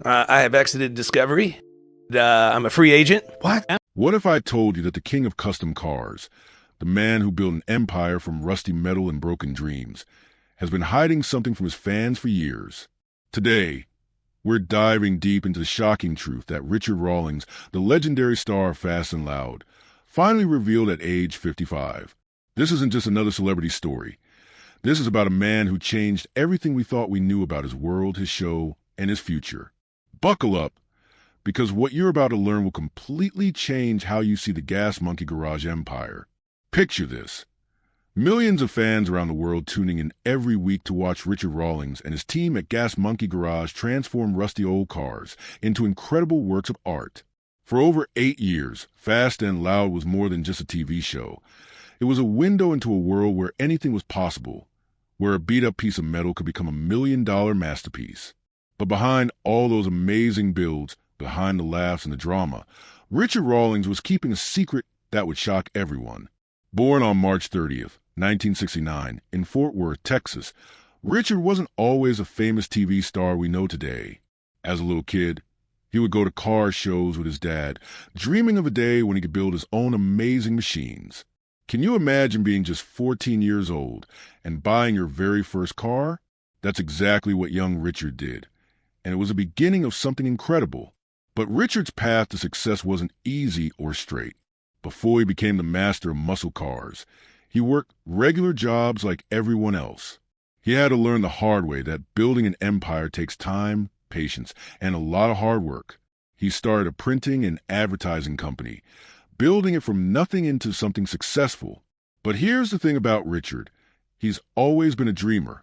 I have exited Discovery. I'm a free agent. What? What if I told you that the king of custom cars, the man who built an empire from rusty metal and broken dreams, has been hiding something from his fans for years? Today, we're diving deep into the shocking truth that Richard Rawlings, the legendary star of Fast and Loud, finally revealed at age 55. This isn't just another celebrity story. This is about a man who changed everything we thought we knew about his world, his show, and his future. Buckle up, because what you're about to learn will completely change how you see the Gas Monkey Garage empire. Picture this. Millions of fans around the world tuning in every week to watch Richard Rawlings and his team at Gas Monkey Garage transform rusty old cars into incredible works of art. For over 8 years, Fast and Loud was more than just a TV show. It was a window into a world where anything was possible, where a beat-up piece of metal could become a $1 million masterpiece. But behind all those amazing builds, behind the laughs and the drama, Richard Rawlings was keeping a secret that would shock everyone. Born on March 30th, 1969, in Fort Worth, Texas, Richard wasn't always a famous TV star we know today. As a little kid, he would go to car shows with his dad, dreaming of a day when he could build his own amazing machines. Can you imagine being just 14 years old and buying your very first car? That's exactly what young Richard did. And it was the beginning of something incredible. But Richard's path to success wasn't easy or straight. Before he became the master of muscle cars, he worked regular jobs like everyone else. He had to learn the hard way that building an empire takes time, patience, and a lot of hard work. He started a printing and advertising company, building it from nothing into something successful. But here's the thing about Richard. He's always been a dreamer,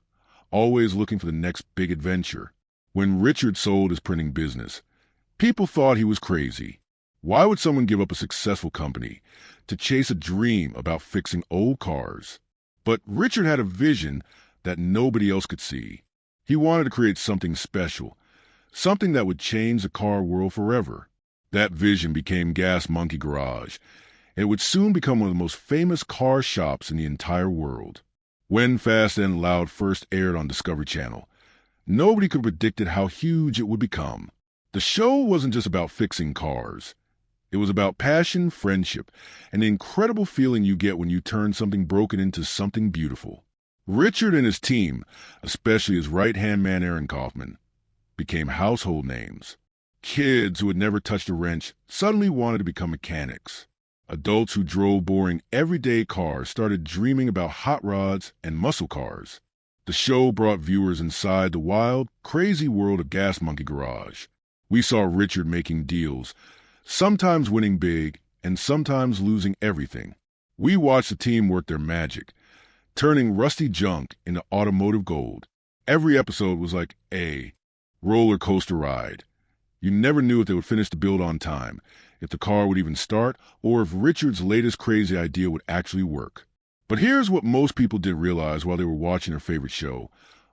always looking for the next big adventure. When Richard sold his printing business, people thought he was crazy. Why would someone give up a successful company to chase a dream about fixing old cars? But Richard had a vision that nobody else could see. He wanted to create something special, something that would change the car world forever. That vision became Gas Monkey Garage, and it would soon become one of the most famous car shops in the entire world. When Fast and Loud first aired on Discovery Channel, nobody could have predicted how huge it would become. The show wasn't just about fixing cars. It was about passion, friendship, and the incredible feeling you get when you turn something broken into something beautiful. Richard and his team, especially his right-hand man Aaron Kaufman, became household names. Kids who had never touched a wrench suddenly wanted to become mechanics. Adults who drove boring everyday cars started dreaming about hot rods and muscle cars. The show brought viewers inside the wild, crazy world of Gas Monkey Garage. We saw Richard making deals, sometimes winning big and sometimes losing everything. We watched the team work their magic, turning rusty junk into automotive gold. Every episode was like a roller coaster ride. You never knew if they would finish the build on time, if the car would even start, or if Richard's latest crazy idea would actually work. But here's what most people didn't realize while they were watching their favorite show.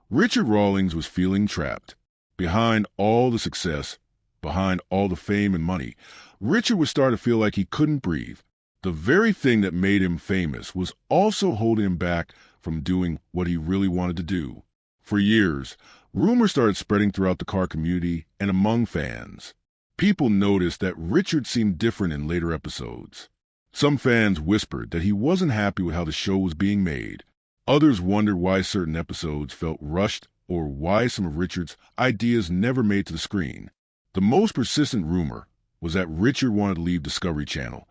Richard Rawlings was feeling trapped. Behind all the success, behind all the fame and money, Richard was starting to feel like he couldn't breathe. The very thing that made him famous was also holding him back from doing what he really wanted to do. For years, rumors started spreading throughout the car community and among fans. People noticed that Richard seemed different in later episodes. Some fans whispered that he wasn't happy with how the show was being made. Others wondered why certain episodes felt rushed or why some of Richard's ideas never made to the screen. The most persistent rumor was that Richard wanted to leave Discovery Channel,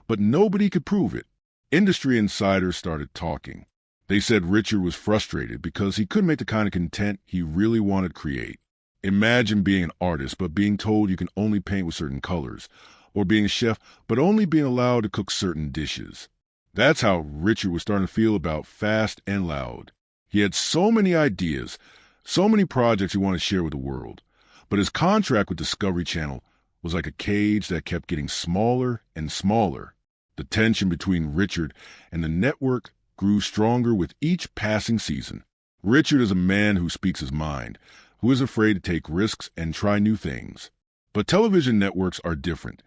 but nobody could prove it. Industry insiders started talking. They said Richard was frustrated because he couldn't make the kind of content he really wanted to create. Imagine being an artist but being told you can only paint with certain colors, or being a chef but only being allowed to cook certain dishes. That's how Richard was starting to feel about Fast and Loud. He had so many ideas, so many projects he wanted to share with the world, but his contract with Discovery Channel was like a cage that kept getting smaller and smaller. The tension between Richard and the network grew stronger with each passing season. Richard is a man who speaks his mind, who is afraid to take risks and try new things. But television networks are different.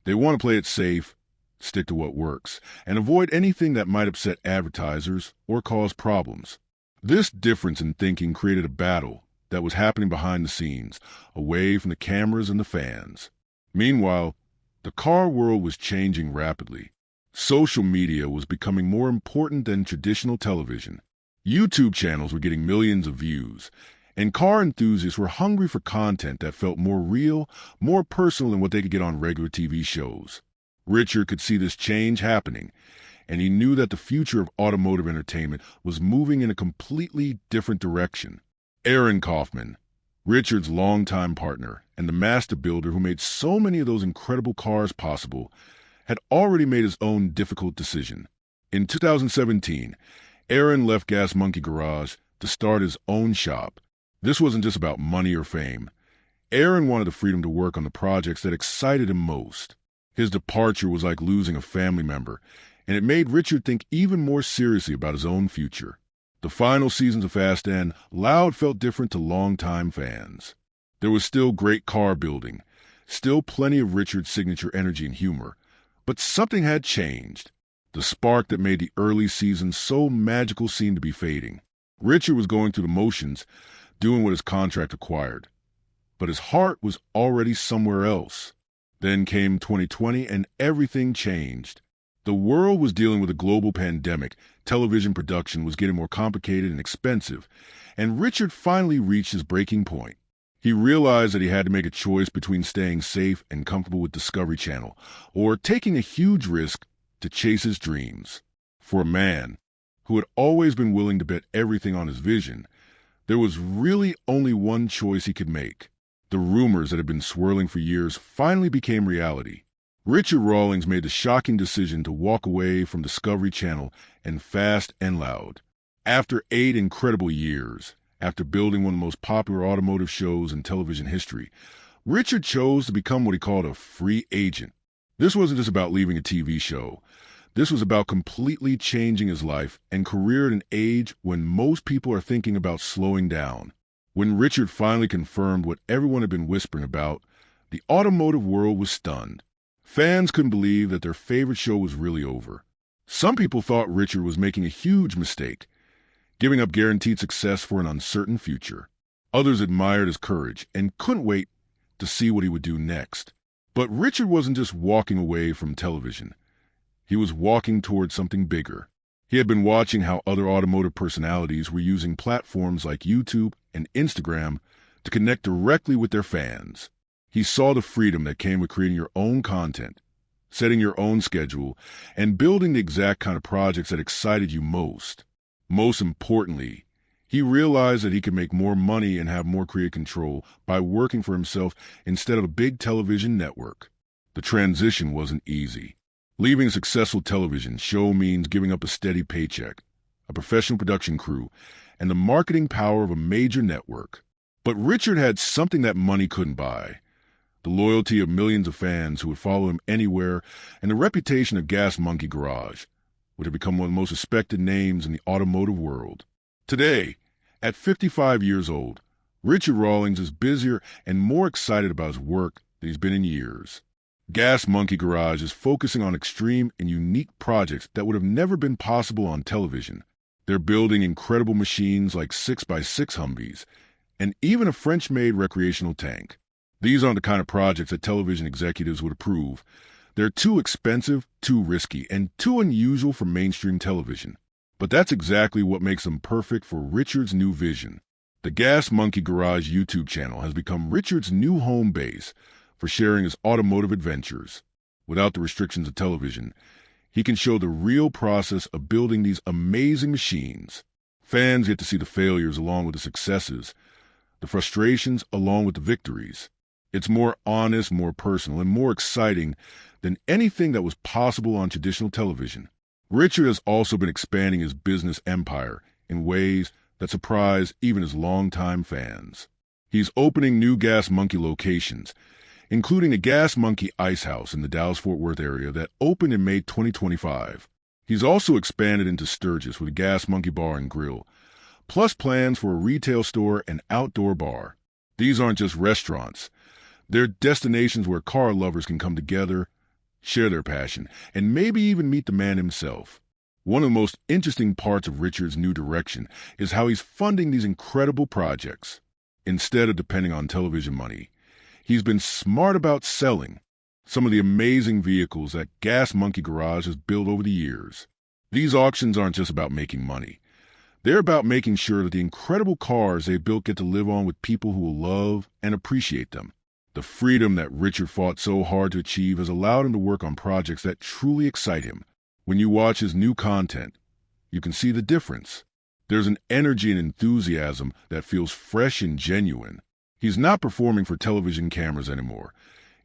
They want to play it safe, stick to what works, and avoid anything that might upset advertisers or cause problems. This difference in thinking created a battle that was happening behind the scenes, away from the cameras and the fans. Meanwhile, the car world was changing rapidly. Social media was becoming more important than traditional television. YouTube channels were getting millions of views, and car enthusiasts were hungry for content that felt more real, more personal than what they could get on regular TV shows. Richard could see this change happening, and he knew that the future of automotive entertainment was moving in a completely different direction. Aaron Kaufman, Richard's longtime partner and the master builder who made so many of those incredible cars possible, had already made his own difficult decision. In 2017, Aaron left Gas Monkey Garage to start his own shop. This wasn't just about money or fame. Aaron wanted the freedom to work on the projects that excited him most. His departure was like losing a family member, and it made Richard think even more seriously about his own future. The final seasons of Fast N, Loud felt different to longtime fans. There was still great car building, still plenty of Richard's signature energy and humor, but something had changed. The spark that made the early seasons so magical seemed to be fading. Richard was going through the motions, doing what his contract required, but his heart was already somewhere else. Then came 2020 and everything changed. The world was dealing with a global pandemic, television production was getting more complicated and expensive, and Richard finally reached his breaking point. He realized that he had to make a choice between staying safe and comfortable with Discovery Channel or taking a huge risk to chase his dreams. For a man who had always been willing to bet everything on his vision, there was really only one choice he could make. The rumors that had been swirling for years finally became reality. Richard Rawlings made the shocking decision to walk away from Discovery Channel and Fast and Loud. After 8 incredible years, after building one of the most popular automotive shows in television history, Richard chose to become what he called a free agent. This wasn't just about leaving a TV show. This was about completely changing his life and career at an age when most people are thinking about slowing down. When Richard finally confirmed what everyone had been whispering about, the automotive world was stunned. Fans couldn't believe that their favorite show was really over. Some people thought Richard was making a huge mistake, giving up guaranteed success for an uncertain future. Others admired his courage and couldn't wait to see what he would do next. But Richard wasn't just walking away from television. He was walking towards something bigger. He had been watching how other automotive personalities were using platforms like YouTube and Instagram to connect directly with their fans. He saw the freedom that came with creating your own content, setting your own schedule, and building the exact kind of projects that excited you most. Most importantly, he realized that he could make more money and have more creative control by working for himself instead of a big television network. The transition wasn't easy. Leaving a successful television show means giving up a steady paycheck, a professional production crew, and the marketing power of a major network. But Richard had something that money couldn't buy. The loyalty of millions of fans who would follow him anywhere, and the reputation of Gas Monkey Garage, which had become one of the most respected names in the automotive world. Today, at 55 years old, Richard Rawlings is busier and more excited about his work than he's been in years. Gas Monkey Garage is focusing on extreme and unique projects that would have never been possible on television. They're building incredible machines like 6x6 Humvees, and even a French-made recreational tank. These aren't the kind of projects that television executives would approve. They're too expensive, too risky, and too unusual for mainstream television. But that's exactly what makes them perfect for Richard's new vision. The Gas Monkey Garage YouTube channel has become Richard's new home base for sharing his automotive adventures. Without the restrictions of television, he can show the real process of building these amazing machines. Fans get to see the failures along with the successes, the frustrations along with the victories. It's more honest, more personal, and more exciting than anything that was possible on traditional television. Richard has also been expanding his business empire in ways that surprise even his longtime fans. He's opening new Gas Monkey locations, including a Gas Monkey Ice House in the Dallas-Fort Worth area that opened in May 2025. He's also expanded into Sturgis with a Gas Monkey Bar and Grill, plus plans for a retail store and outdoor bar. These aren't just restaurants. They're destinations where car lovers can come together, share their passion, and maybe even meet the man himself. One of the most interesting parts of Richard's new direction is how he's funding these incredible projects. instead of depending on television money. He's been smart about selling some of the amazing vehicles that Gas Monkey Garage has built over the years. These auctions aren't just about making money. They're about making sure that the incredible cars they built get to live on with people who will love and appreciate them. The freedom that Richard fought so hard to achieve has allowed him to work on projects that truly excite him. When you watch his new content, you can see the difference. There's an energy and enthusiasm that feels fresh and genuine. He's not performing for television cameras anymore.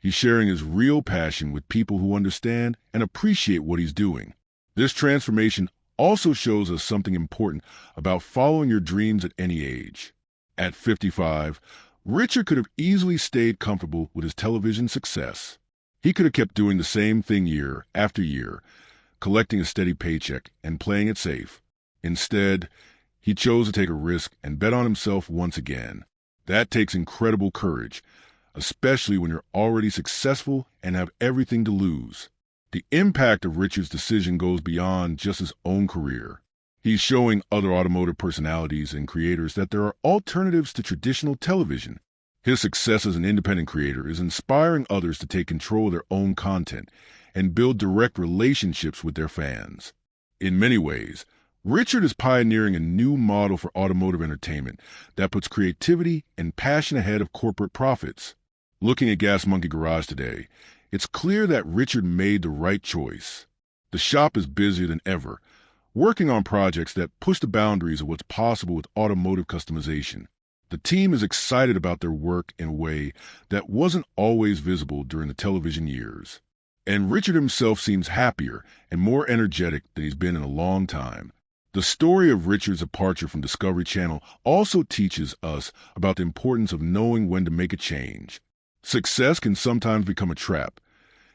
He's sharing his real passion with people who understand and appreciate what he's doing. This transformation also shows us something important about following your dreams at any age. At 55, Richard could have easily stayed comfortable with his television success. He could have kept doing the same thing year after year, collecting a steady paycheck and playing it safe. Instead, he chose to take a risk and bet on himself once again. That takes incredible courage, especially when you're already successful and have everything to lose. The impact of Richard's decision goes beyond just his own career. He's showing other automotive personalities and creators that there are alternatives to traditional television. His success as an independent creator is inspiring others to take control of their own content and build direct relationships with their fans. In many ways, Richard is pioneering a new model for automotive entertainment that puts creativity and passion ahead of corporate profits. Looking at Gas Monkey Garage today, it's clear that Richard made the right choice. The shop is busier than ever, working on projects that push the boundaries of what's possible with automotive customization. The team is excited about their work in a way that wasn't always visible during the television years. And Richard himself seems happier and more energetic than he's been in a long time. The story of Richard's departure from Discovery Channel also teaches us about the importance of knowing when to make a change. Success can sometimes become a trap,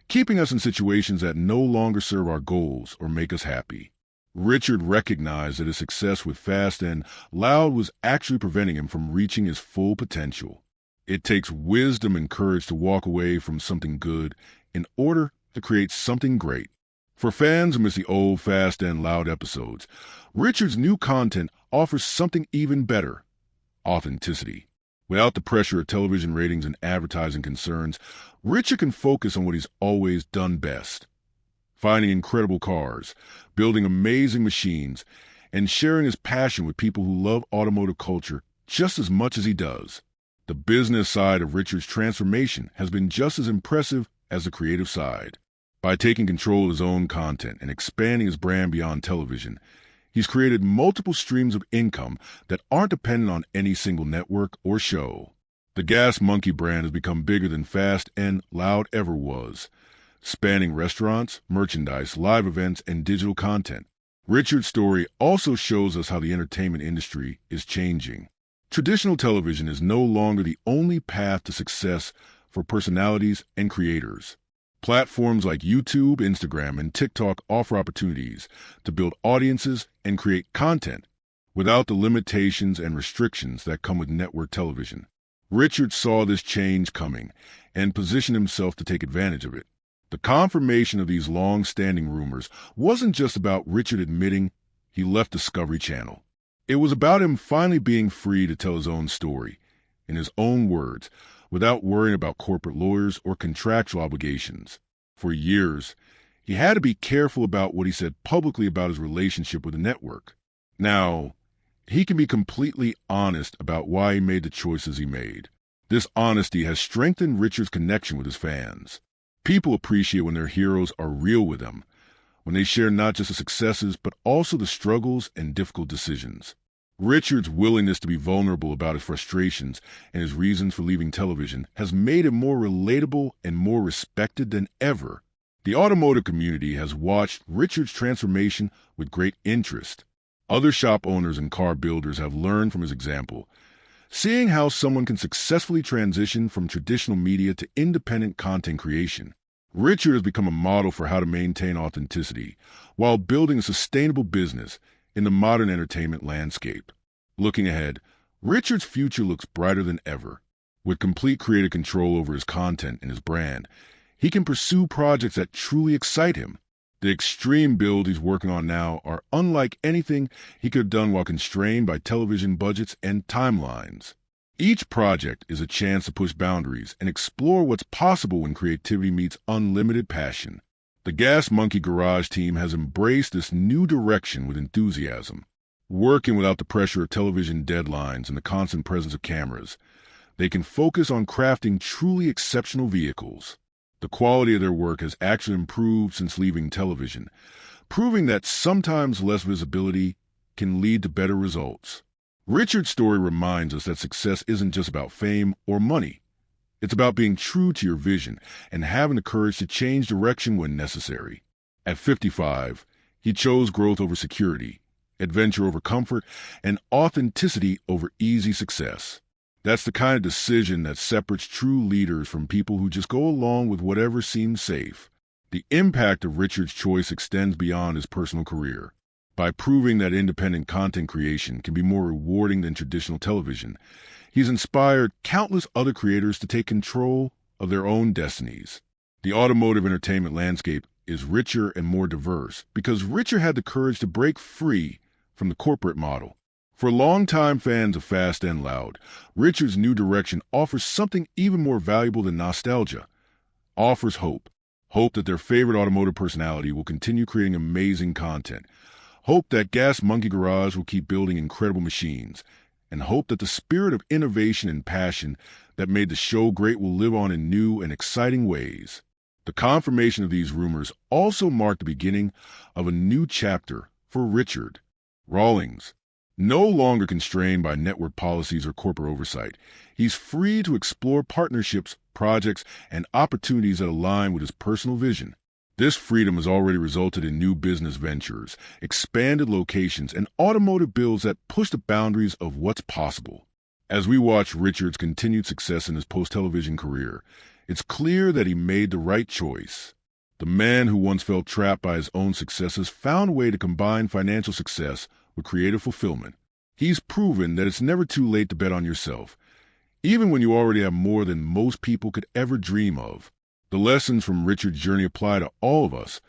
keeping us in situations that no longer serve our goals or make us happy. Richard recognized that his success with Fast and Loud was actually preventing him from reaching his full potential. It takes wisdom and courage to walk away from something good in order to create something great. For fans who miss the old Fast and Loud episodes, Richard's new content offers something even better: authenticity. Without the pressure of television ratings and advertising concerns, Richard can focus on what he's always done best: finding incredible cars, building amazing machines, and sharing his passion with people who love automotive culture just as much as he does. The business side of Richard's transformation has been just as impressive as the creative side. By taking control of his own content and expanding his brand beyond television, he's created multiple streams of income that aren't dependent on any single network or show. The Gas Monkey brand has become bigger than Fast and Loud ever was, spanning restaurants, merchandise, live events, and digital content. Richard's story also shows us how the entertainment industry is changing. Traditional television is no longer the only path to success for personalities and creators. Platforms like YouTube, Instagram, and TikTok offer opportunities to build audiences and create content without the limitations and restrictions that come with network television. Richard saw this change coming and positioned himself to take advantage of it. The confirmation of these long-standing rumors wasn't just about Richard admitting he left Discovery Channel. It was about him finally being free to tell his own story, in his own words, without worrying about corporate lawyers or contractual obligations. For years, he had to be careful about what he said publicly about his relationship with the network. Now, he can be completely honest about why he made the choices he made. This honesty has strengthened Richard's connection with his fans. People appreciate when their heroes are real with them, when they share not just the successes, but also the struggles and difficult decisions. Richard's willingness to be vulnerable about his frustrations and his reasons for leaving television has made him more relatable and more respected than ever. The automotive community has watched Richard's transformation with great interest. Other shop owners and car builders have learned from his example, seeing how someone can successfully transition from traditional media to independent content creation. Richard has become a model for how to maintain authenticity while building a sustainable business in the modern entertainment landscape. Looking ahead, Richard's future looks brighter than ever. With complete creative control over his content and his brand, he can pursue projects that truly excite him. The extreme builds he's working on now are unlike anything he could have done while constrained by television budgets and timelines. Each project is a chance to push boundaries and explore what's possible when creativity meets unlimited passion. The Gas Monkey Garage team has embraced this new direction with enthusiasm. Working without the pressure of television deadlines and the constant presence of cameras, they can focus on crafting truly exceptional vehicles. The quality of their work has actually improved since leaving television, proving that sometimes less visibility can lead to better results. Richard's story reminds us that success isn't just about fame or money. It's about being true to your vision and having the courage to change direction when necessary. At 55, he chose growth over security, adventure over comfort, and authenticity over easy success. That's the kind of decision that separates true leaders from people who just go along with whatever seems safe. The impact of Richard's choice extends beyond his personal career. By proving that independent content creation can be more rewarding than traditional television, he's inspired countless other creators to take control of their own destinies. The automotive entertainment landscape is richer and more diverse because Richard had the courage to break free from the corporate model. For longtime fans of Fast and Loud, Richard's new direction offers something even more valuable than nostalgia. Offers hope. Hope that their favorite automotive personality will continue creating amazing content. Hope that Gas Monkey Garage will keep building incredible machines. And hope that the spirit of innovation and passion that made the show great will live on in new and exciting ways. The confirmation of these rumors also marked the beginning of a new chapter for Richard. Rawlings, no longer constrained by network policies or corporate oversight, he's free to explore partnerships, projects, and opportunities that align with his personal vision. This freedom has already resulted in new business ventures, expanded locations, and automotive builds that push the boundaries of what's possible. As we watch Richard's continued success in his post-television career, it's clear that he made the right choice. The man who once felt trapped by his own successes found a way to combine financial success with creative fulfillment. He's proven that it's never too late to bet on yourself, even when you already have more than most people could ever dream of. The lessons from Richard's journey apply to all of us,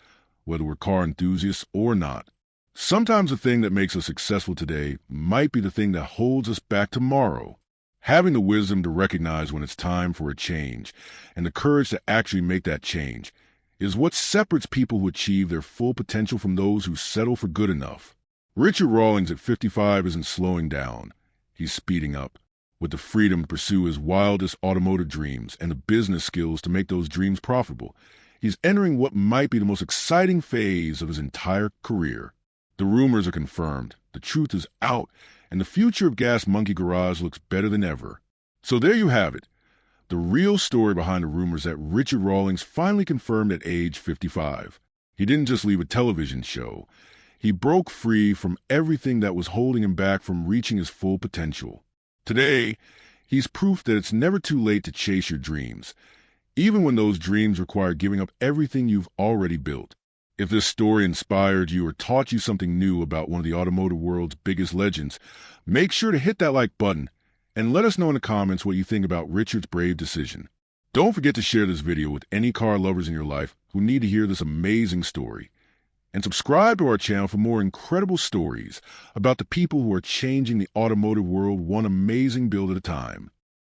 whether we're car enthusiasts or not. Sometimes the thing that makes us successful today might be the thing that holds us back tomorrow. Having the wisdom to recognize when it's time for a change and the courage to actually make that change is what separates people who achieve their full potential from those who settle for good enough. Richard Rawlings at 55 isn't slowing down. He's speeding up. With the freedom to pursue his wildest automotive dreams and the business skills to make those dreams profitable, he's entering what might be the most exciting phase of his entire career. The rumors are confirmed, the truth is out, and the future of Gas Monkey Garage looks better than ever. So there you have it. The real story behind the rumors that Richard Rawlings finally confirmed at age 55. He didn't just leave a television show. He broke free from everything that was holding him back from reaching his full potential. Today, he's proof that it's never too late to chase your dreams, even when those dreams require giving up everything you've already built. If this story inspired you or taught you something new about one of the automotive world's biggest legends, make sure to hit that like button and let us know in the comments what you think about Richard's brave decision. Don't forget to share this video with any car lovers in your life who need to hear this amazing story. And subscribe to our channel for more incredible stories about the people who are changing the automotive world one amazing build at a time.